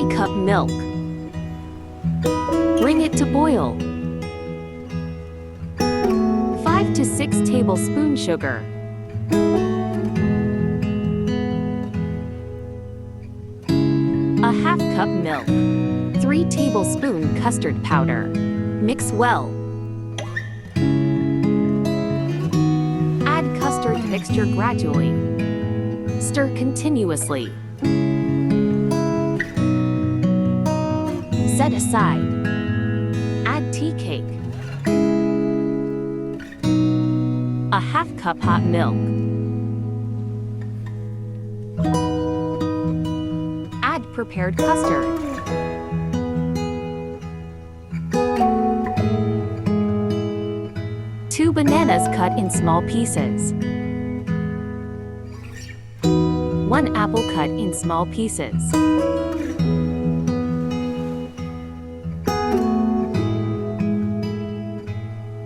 3-cup milk. Bring it to boil. 5 to 6 tablespoons sugar. A half cup milk. 3 tablespoons custard powder. Mix well. Add custard mixture gradually. Stir continuously. Set aside. Add tea cake. A half cup hot milk. Add prepared custard. Two bananas cut in small pieces. 1 apple cut in small pieces.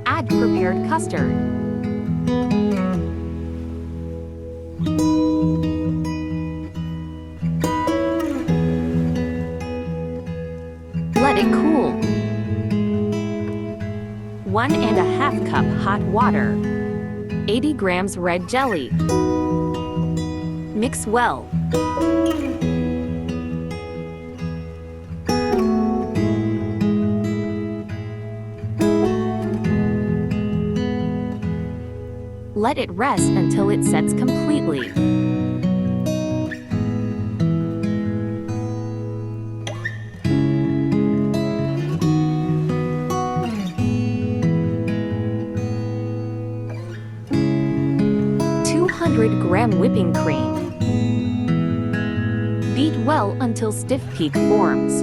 Add prepared custard. Let it cool. 1½ cup hot water. 80 grams red jelly. Mix well. Let it rest until it sets completely. Gram whipping cream. Beat well until stiff peak forms.